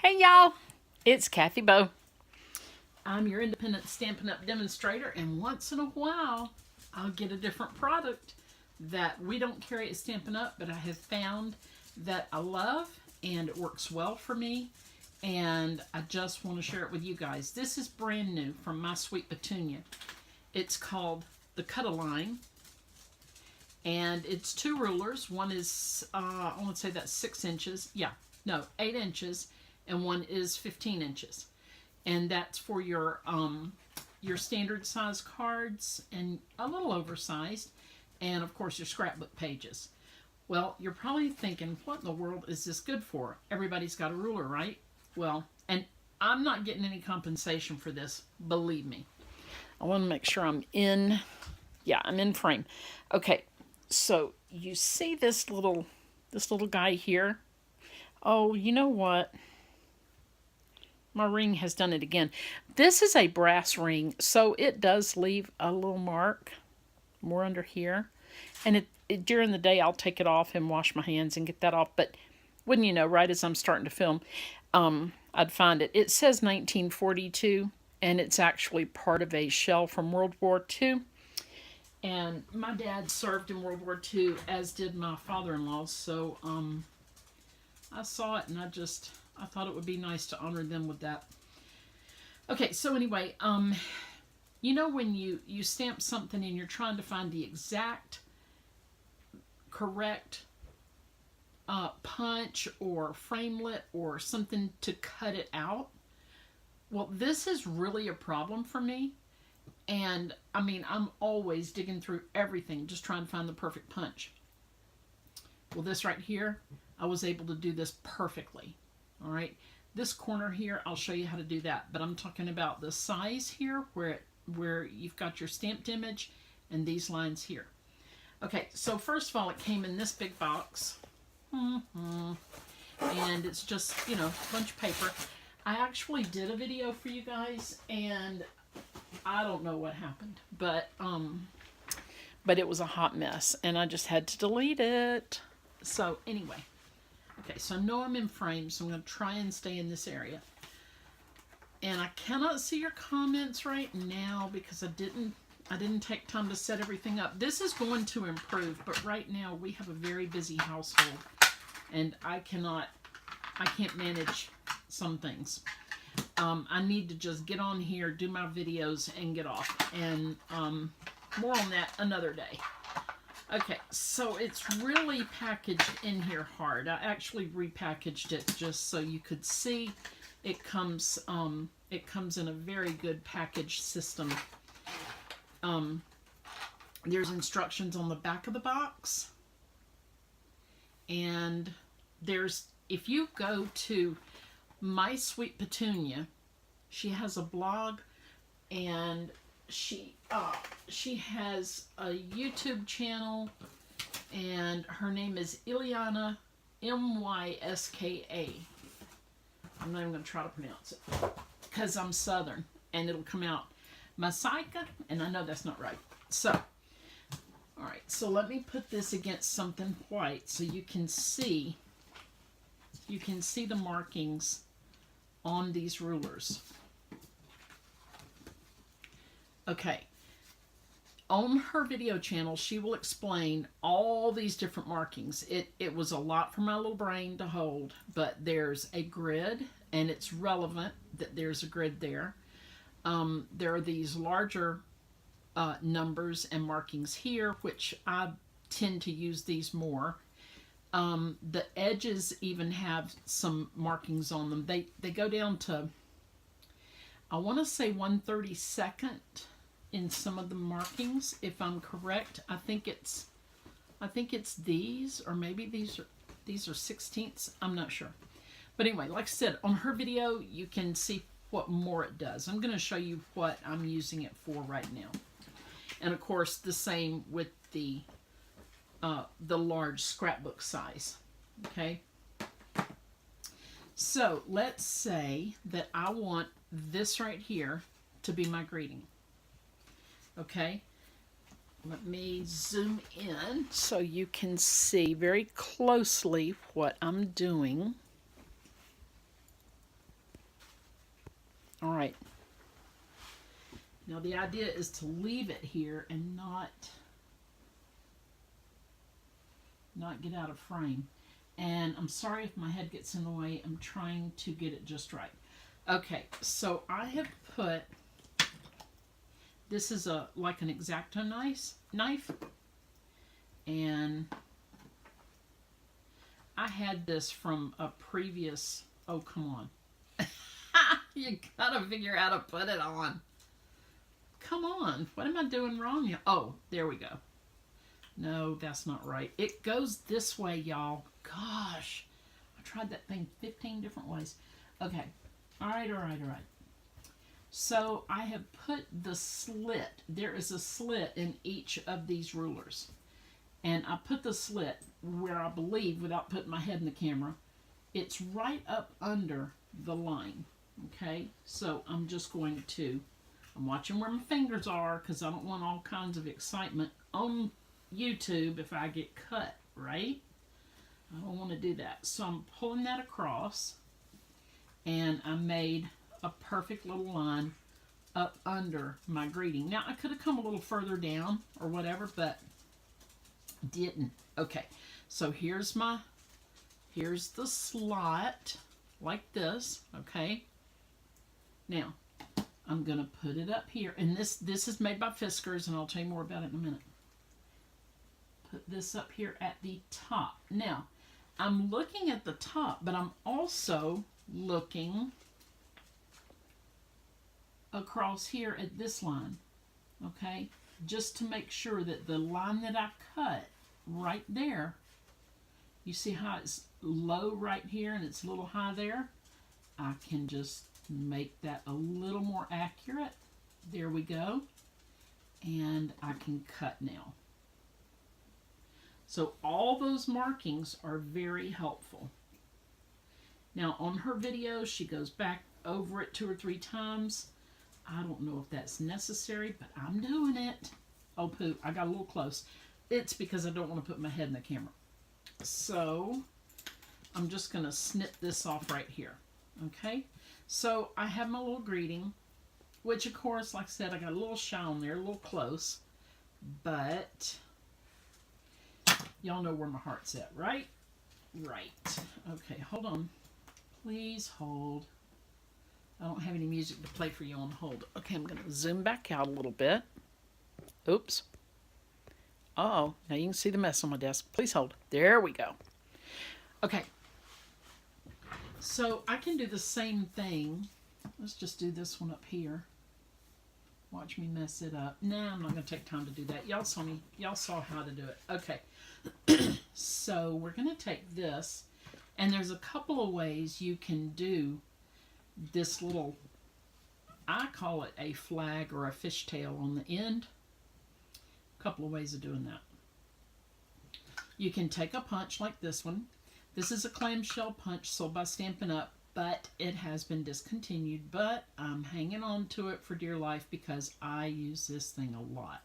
Hey y'all, it's Kathy Bow. I'm your independent Stampin' Up demonstrator, and once in a while I'll get a different product that we don't carry at Stampin' Up, but I have found that I love and it works well for me, and I just want to share it with you guys. This is brand new from My Sweet Petunia. It's called the Cut-A-Line, and it's two rulers. One is, I want to say that's 6 inches. Yeah, no, 8 inches, and one is 15 inches. And that's for your standard size cards and a little oversized, and of course your scrapbook pages. Well, you're probably thinking, what in the world is this good for? Everybody's got a ruler, right? Well, and I'm not getting any compensation for this, believe me. I want to make sure I'm in, yeah, I'm in frame. Okay, so you see this little guy here? Oh, you know what? My ring has done it again. This is a brass ring, so it does leave a little mark more under here. And during the day, I'll take it off and wash my hands and get that off. But wouldn't you know, right as I'm starting to film, I'd find it. It says 1942, and it's actually part of a shell from World War II. And my dad served in World War II, as did my father-in-law. So I saw it, and I thought it would be nice to honor them with that. Okay, so anyway, you know when you stamp something and you're trying to find the exact correct punch or framelit or something to cut it out? Well, this is really a problem for me. And I mean, I'm always digging through everything, just trying to find the perfect punch. Well, this right here, I was able to do this perfectly. All right, this corner here, I'll show you how to do that. But I'm talking about the size here, where you've got your stamped image, and these lines here. Okay, so first of all, it came in this big box, and it's just, you know, a bunch of paper. I actually did a video for you guys, and I don't know what happened, but it was a hot mess, and I just had to delete it. So anyway. Okay, so I know I'm in frame, so I'm going to try and stay in this area. And I cannot see your comments right now because I didn't take time to set everything up. This is going to improve, but right now we have a very busy household, and I can't manage some things. I need to just get on here, do my videos, and get off. And more on that another day. Okay, so it's really packaged in here hard. I actually repackaged it just so you could see. It comes in a very good package system. There's instructions on the back of the box. And if you go to My Sweet Petunia, she has a blog, and she has a YouTube channel, and her name is Ileana, Myska. I'm not even going to try to pronounce it because I'm Southern, and it'll come out Masika, and I know that's not right. So, all right, so let me put this against something white so you can see the markings on these rulers. Okay, on her video channel, she will explain all these different markings. It was a lot for my little brain to hold, but there's a grid, and it's relevant that there's a grid there. There are these larger numbers and markings here, which I tend to use these more. The edges even have some markings on them. They go down to, I want to say 1/32 in some of the markings, if I'm correct. I think it's these, or maybe these are 16ths. I'm not sure. But anyway, like I said, on her video, you can see what more it does. I'm going to show you what I'm using it for right now. And of course, the same with the large scrapbook size. Okay. So let's say that I want this right here to be my greeting. Okay, let me zoom in so you can see very closely what I'm doing. All right. Now the idea is to leave it here and not get out of frame. And I'm sorry if my head gets in the way. I'm trying to get it just right. Okay, so I have put, this is like an X-Acto knife. And I had this from a previous, oh, come on. You gotta figure out how to put it on. Come on, what am I doing wrong? Oh, there we go. No, that's not right. It goes this way, y'all. Gosh, I tried that thing 15 different ways. Okay, all right. So I have put the slit. There is a slit in each of these rulers. And I put the slit where I believe, without putting my head in the camera, it's right up under the line. Okay, so I'm just going to, I'm watching where my fingers are because I don't want all kinds of excitement on YouTube if I get cut, right? I don't want to do that. So I'm pulling that across, and I made a perfect little line up under my greeting. Now I could have come a little further down or whatever, but didn't. Okay, so here's the slot like this. Okay, now I'm gonna put it up here, and this is made by Fiskars, and I'll tell you more about it in a minute. Put this up here at the top. Now I'm looking at the top, but I'm also looking across here at this line. Okay, just to make sure that the line that I cut right there, you see how it's low right here and it's a little high there? I can just make that a little more accurate. There we go. And I can cut now. So all those markings are very helpful. Now on her video, she goes back over it 2 or 3 times. I don't know if that's necessary, but I'm doing it. Oh, poo, I got a little close. It's because I don't want to put my head in the camera. So I'm just going to snip this off right here. Okay, so I have my little greeting, which of course, like I said, I got a little shy on there, a little close, but y'all know where my heart's at, right? Right. Okay, hold on. Please hold. I don't have any music to play for you on hold. Okay, I'm going to zoom back out a little bit. Oops. Uh-oh. Now you can see the mess on my desk. Please hold. There we go. Okay. So I can do the same thing. Let's just do this one up here. Watch me mess it up. Nah, I'm not going to take time to do that. Y'all saw me. Y'all saw how to do it. Okay. So we're going to take this, and there's a couple of ways you can do this little, I call it a flag or a fishtail on the end. A couple of ways of doing that. You can take a punch like this one. This is a clamshell punch sold by Stampin' Up, but it has been discontinued, but I'm hanging on to it for dear life because I use this thing a lot.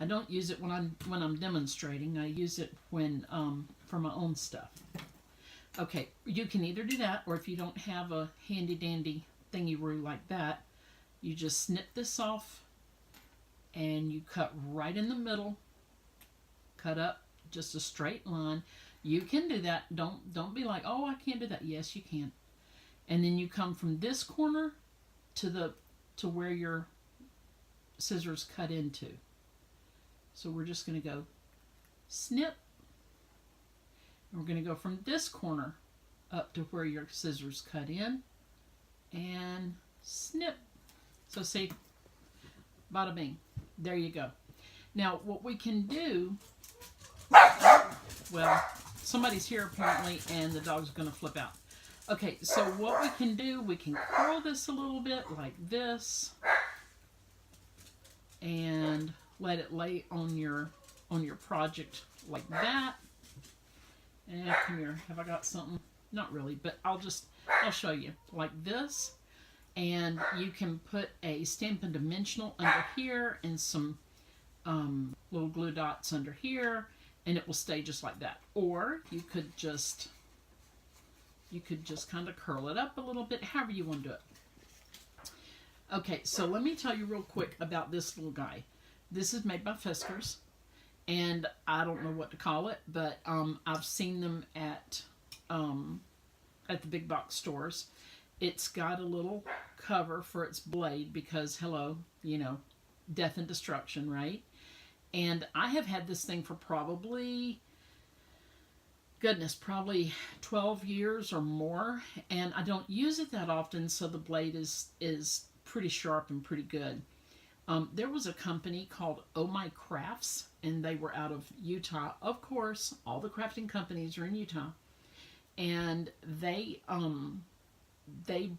I don't use it when I'm demonstrating. I use it when for my own stuff. Okay, you can either do that, or if you don't have a handy dandy thingy-roo like that, you just snip this off and you cut right in the middle. Cut up just a straight line. You can do that. Don't be like, oh, I can't do that. Yes, you can. And then you come from this corner to where your scissors cut into. So we're just going to go snip. And we're going to go from this corner up to where your scissors cut in and snip. So see, bada bing. There you go. Now what we can do, well, somebody's here apparently and the dog's going to flip out. Okay, so what we can do, we can curl this a little bit like this and let it lay on your project like that. And come here, have I got something? Not really, but I'll show you like this. And you can put a Stampin' Dimensional under here and some little glue dots under here, and it will stay just like that. Or you could just kind of curl it up a little bit, however you want to do it. Okay, so let me tell you real quick about this little guy. This is made by Fiskars, and I don't know what to call it, but I've seen them at the big box stores. It's got a little cover for its blade because, hello, death and destruction, right? And I have had this thing for probably, goodness, probably 12 years or more, and I don't use it that often, so the blade is pretty sharp and pretty good. There was a company called Oh My Crafts, and they were out of Utah. Of course, all the crafting companies are in Utah, and they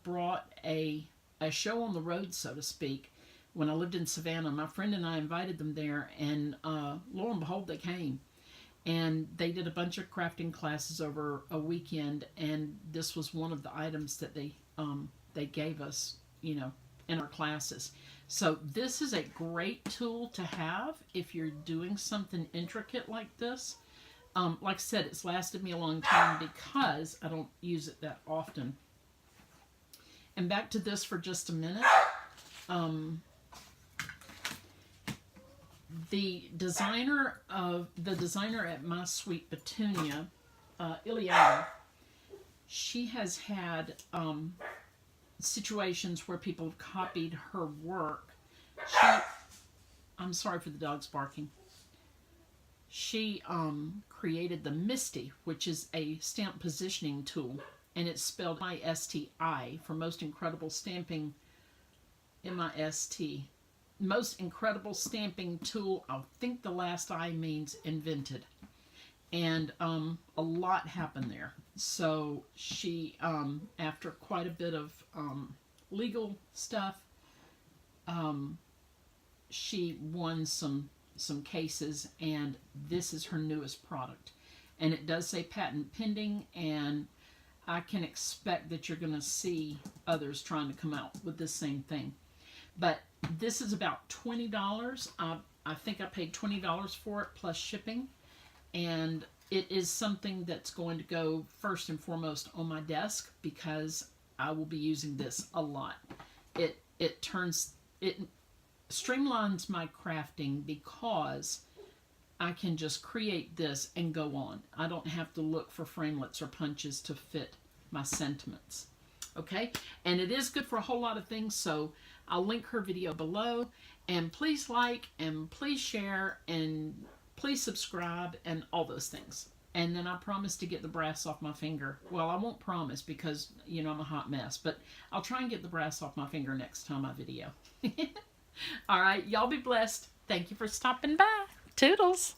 brought a show on the road, so to speak. When I lived in Savannah, my friend and I invited them there, and lo and behold, they came. And they did a bunch of crafting classes over a weekend, and this was one of the items that they gave us, in our classes. So this is a great tool to have if you're doing something intricate like this. Like I said, it's lasted me a long time because I don't use it that often. And back to this for just a minute. The designer at My Sweet Petunia, Ileana, she has had situations where people have copied her work. I'm sorry for the dogs barking. She created the Misty, which is a stamp positioning tool, and it's spelled MISTI for Most Incredible Stamping, MIST. Most incredible stamping tool. I think the last I means invented. And a lot happened there. So she, after quite a bit of legal stuff, she won some cases, and this is her newest product. And it does say patent pending, and I can expect that you're going to see others trying to come out with the same thing. But this is about $20. I think I paid $20 for it plus shipping. And it is something that's going to go first and foremost on my desk because I will be using this a lot. It streamlines my crafting because I can just create this and go on. I don't have to look for framelits or punches to fit my sentiments. Okay? And it is good for a whole lot of things, so I'll link her video below. And please like, and please share, and please subscribe, and all those things. And then I promise to get the brass off my finger. Well, I won't promise because, I'm a hot mess. But I'll try and get the brass off my finger next time I video. All right, y'all be blessed. Thank you for stopping by. Toodles.